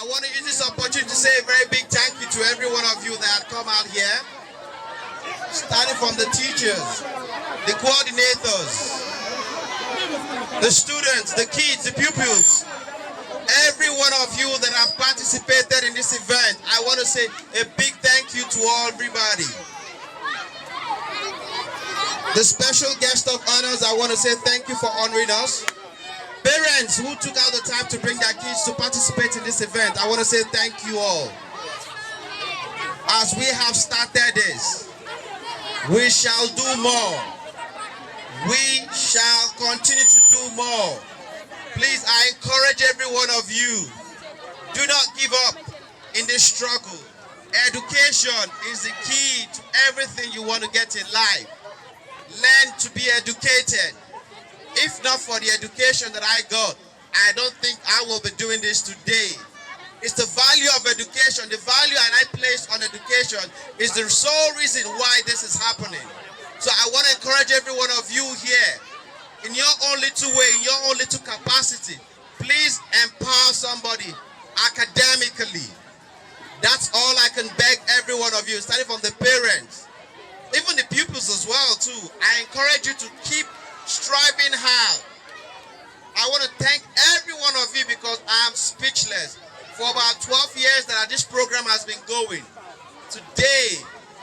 I want to use this opportunity to say a very big thank you to every one of you that come out here, starting from the teachers, the coordinators, the students, the kids, the pupils, every one of you that have participated in this event. I want to say a big thank you to everybody. The special guest of honors, I want to say thank you for honoring us. Parents who took out the time to bring their kids to participate in this event, I want to say thank you all. As we have started this, we shall do more. We shall continue to do more. Please, I encourage every one of you, do not give up in this struggle. Education is the key to everything you want to get in life. Learn to be educated. If not for the education that I got, I don't think I will be doing this today. It's the value of education. The value and I place on education is the sole reason why this is happening. So I want to encourage every one of you here, in your own little way, in your own little capacity, please empower somebody academically. That's all I can beg every one of you, starting from the parents, even the pupils as well too. I encourage you to keep striving hard. I want to thank every one of you because I am speechless. For about 12 years that this program has been going. Today,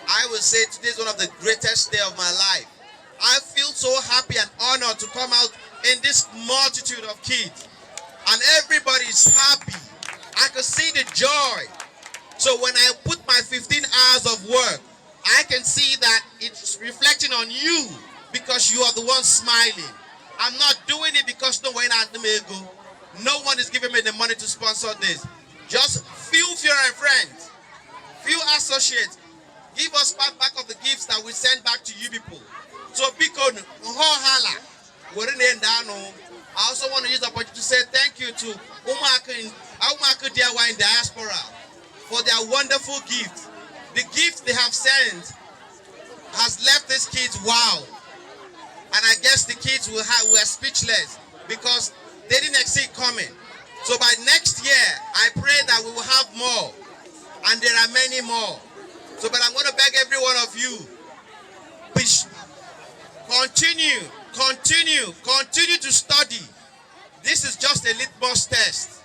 I will say today is one of the greatest days of my life. I feel so happy and honored to come out in this multitude of kids. And everybody is happy. I can see the joy. So when I put my 15 hours of work, I can see that it's reflecting on you because you are the one smiling. I'm not doing it because no one is giving me the money to sponsor this. Just few and friends, few associates, give us part back of the gifts that we send back to you people. So because I also want to use the opportunity to say thank you to Umaka DIY in diaspora for their wonderful gift. The gift they have sent has left these kids wow. And I guess the kids were speechless because they didn't see it coming. So by next year, I pray that we will have more. And there are many more. So, but I'm going to beg every one of you, please continue to study. This is just a litmus test.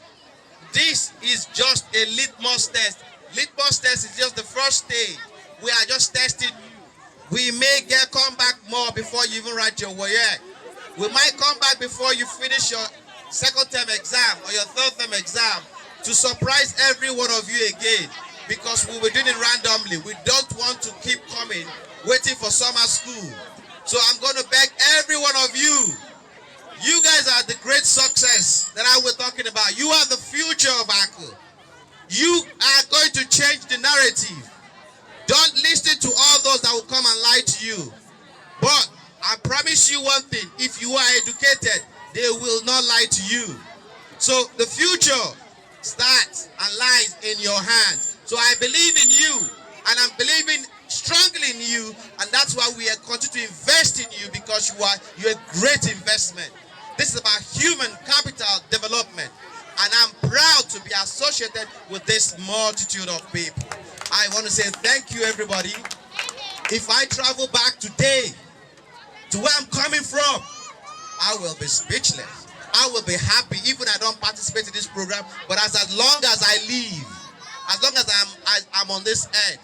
This is just a litmus test. Litmus test is just the first stage. We are just testing you. We may come back more before you even write your WAEC. We might come back before you finish your second term exam or your third term exam to surprise every one of you again because we were doing it randomly. We don't want to keep coming, waiting for summer school. So I'm going to beg every one of you. You guys are the great success that I was talking about. You are the future of ACU. You are going to change the narrative. Don't listen to all those that will come and lie to you. But I promise you one thing. If you are educated, they will not lie to you. So the future starts and lies in your hands. So I believe in you. And I'm believing strongly in you. And that's why we are continue to invest in you because you're a great investment. This is about human capital development. And I'm proud to be associated with this multitude of people. I want to say thank you, everybody. If I travel back today to where I'm coming from, I will be speechless. I will be happy, even I don't participate in this program. But as long as I live, as long as I'm on this earth,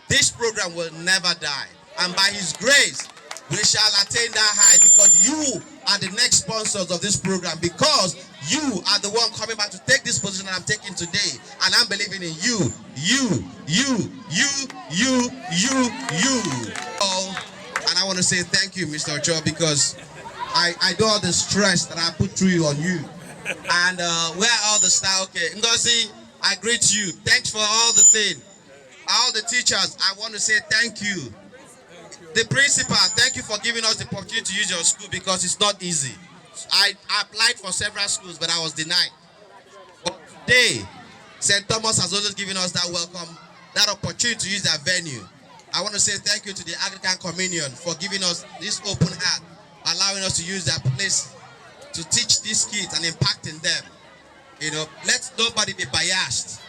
this program will never die. And by His grace, we shall attain that high because you are the next sponsors of this program, because you are the one coming back to take this position that I'm taking today. And I'm believing in you. Oh, and I want to say thank you, Mr. Ocho, because I do all the stress that I put through on you. And where are all the staff? Okay, Ngozi, I greet you. Thanks for all the thing. All the teachers, I want to say thank you. The principal, thank you for giving us the opportunity to use your school because it's not easy. I applied for several schools, but I was denied. But today, St. Thomas has always given us that welcome, that opportunity to use that venue. I want to say thank you to the Anglican Communion for giving us this open heart, allowing us to use that place to teach these kids and impacting them. You know, let nobody be biased.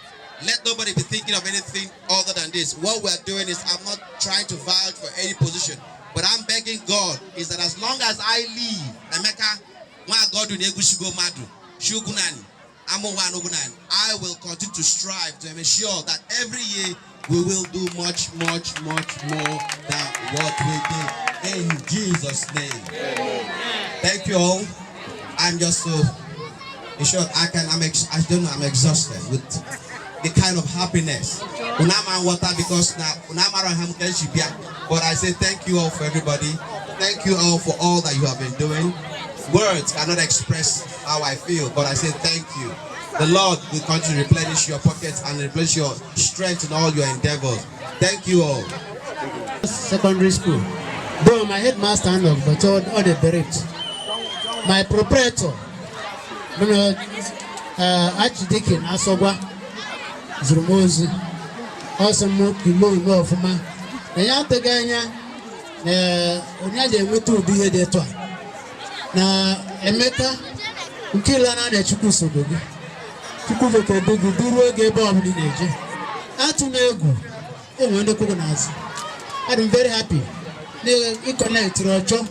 Let nobody be thinking of anything other than this. What we are doing is, I'm not trying to vouch for any position, but I'm begging God is that as long as I live, Emeka, Madu, Shugunani, I will continue to strive to ensure that every year we will do much more than what we did. In Jesus' name. Thank you all. I'm just so, in short, I'm exhausted with the kind of happiness. Because now, but I say thank you all for everybody. Thank you all for all that you have been doing. Words cannot express how I feel, but I say thank you. The Lord will continue to replenish your pockets and replenish your strength in all your endeavors. Thank you all. Secondary school. Though my headmaster and but all the direct. My proprietor, Archdeacon Asobwa Zurmozi, also more kilo no for ma. The young Taganya, Onyaja Mutu be here to. Na Emeka Nkilana de Chukusudogi. Chukuvoke Dugu Duro gave Bob in age. Atunegu, when the Kuganas. I'm very happy. They connect to Ocho.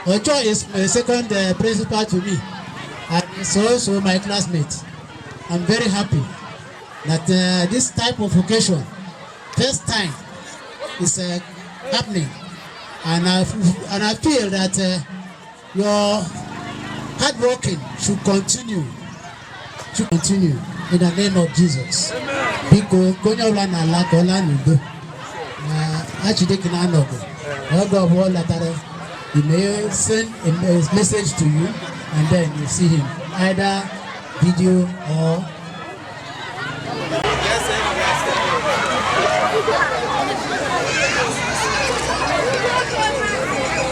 Ocho is my second principal to me, and it's also my classmate. I'm very happy that this type of occasion, first time, is happening, and I feel that your hard working should continue in the name of Jesus. Because Konyola na la kola nudo, Archdeacon Anogo, Ogo Bolatare. He may send a message to you, and then you see him either video or.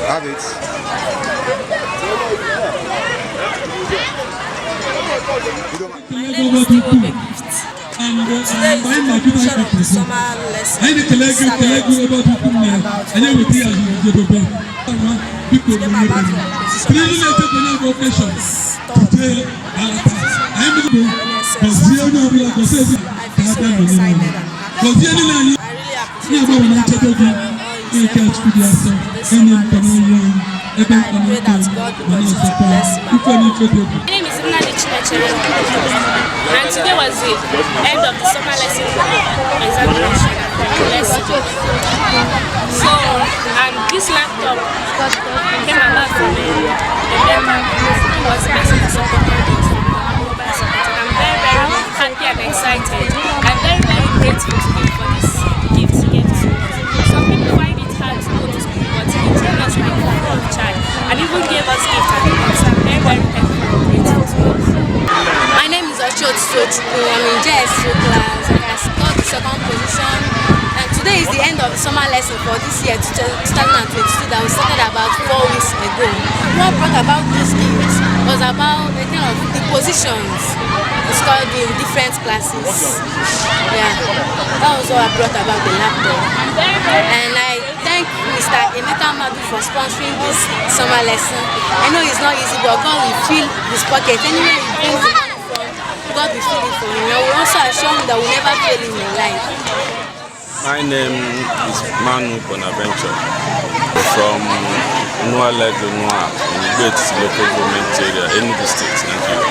Have it. Today is the conclusion of the summer lesson. I pray that God will continue to bless him. My name is Emeka James Madu, and today was the end of the summer lesson examination lesson. So, and this laptop came about from Emeka, who was the person who supported us from our mobile support. I'm very, very happy and excited. I'm very, very grateful to him for this gift he gave to us. Some people find it hard to go to school, but he trained us like a free of charge and even gave us gifts and gifts. I'm very, very thankful and grateful to him. My name is Ochot Sochukwu. I'm in JS2 class. I scored the second position. And today is the end of the summer lesson for this year, 2022, that we started about 4 weeks ago. What brought about those gifts was about the kind of the positions we scored in different classes. Yeah, that was what brought about the laptop. And I thank Mr. Emeka Madu for sponsoring this summer lesson. I know it's not easy, but God will fill his pocket. Anywhere he brings it from, God will fill it for him. And we also assure him that we never fail in your life. My name is Manu Bonaventure from Nualedo Noa in Igbo Etiti local government area, Enugu State, Nigeria.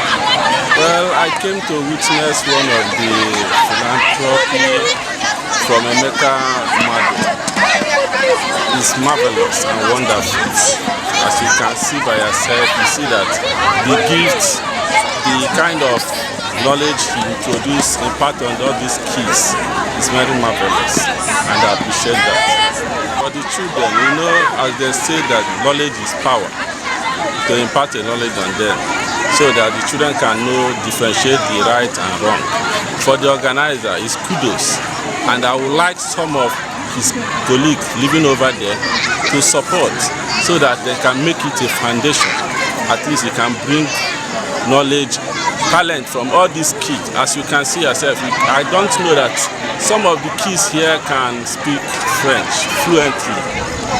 Well, I came to witness one of the philanthropy from Emeka Madu. It's marvelous and wonderful. As you can see by yourself, you see that the gifts, the kind of knowledge he introduced, impart on all these kids is very marvelous, and I appreciate that. For the children, you know, as they say that knowledge is power, to impart a knowledge on them so that the children can know, differentiate the right and wrong. For the organizer, it's kudos, and I would like some of his colleagues living over there to support so that they can make it a foundation. At least it can bring knowledge, talent from all these kids. As you can see yourself, I don't know that some of the kids here can speak French fluently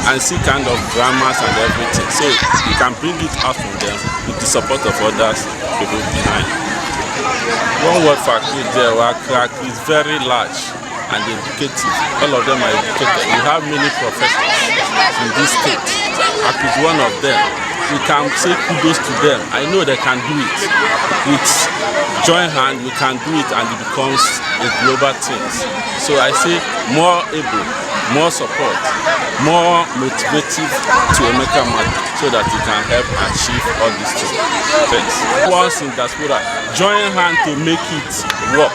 and see kind of grammars and everything. So you can bring it out from them with the support of others people behind. One word for Akri there, Akri is very large and educative. All of them are educated. We have many professors in this state. Akri is one of them. We can say kudos to them. I know they can do it. With joint hand, we can do it and it becomes a global thing. So I say more able, more support, more motivative to Emeka Madu so that he can help achieve all these things. Once in diaspora, join hand to make it work.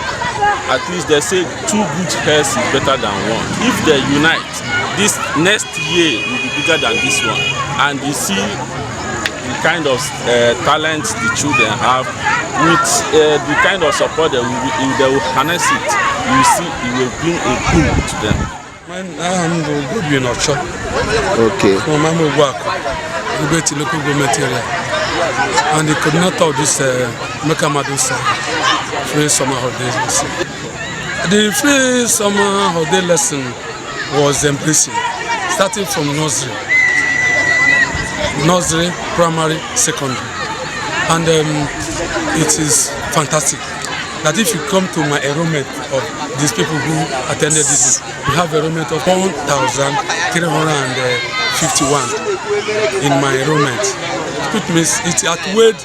At least they say 2 good heads is better than 1. If they unite, this next year will be bigger than this one. And you see the kind of talent the children have with the kind of support they will harness it. You see, it will bring a boom to them. Okay. From Igbo Etiti local government area, and the coordinator of this Emeka Madu's free summer holiday lesson. The free summer holiday lesson was embracing, starting from nursery, primary, secondary, and it is fantastic that if you come to my enrollment of these people who attended this, we have enrollment of 1,351 in my enrollment. It means it outweighed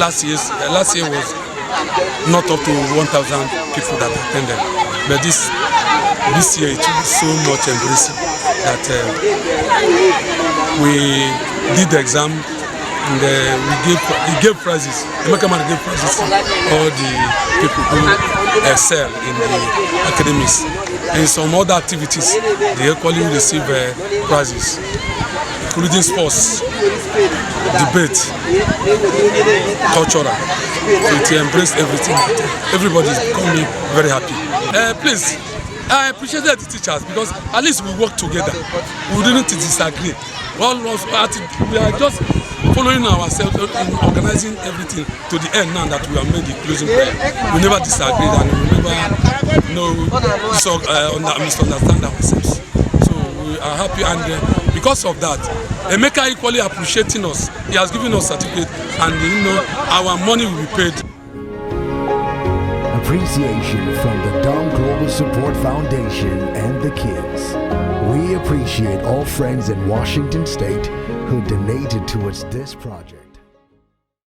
last year. Last year was not up to 1,000 people that attended, but this year it was so much embracing that we did the exam and we gave prizes. Emeka Madu gave prizes to all the people who excel in the academics. And some other activities, they equally receive prizes, including sports, debate, cultural. So it embraced everything. Everybody is becoming very happy. Please, I appreciate the teachers because at least we work together. We didn't disagree. Well, we are just following ourselves in organizing everything to the end now that we have made the closing prayer. We never disagreed and we never misunderstand ourselves. So we are happy, and because of that, Emeka equally appreciating us. He has given us certificate, and our money will be paid. Appreciation from the Dom Global Support Foundation and the kids. We appreciate all friends in Washington State who donated towards this project.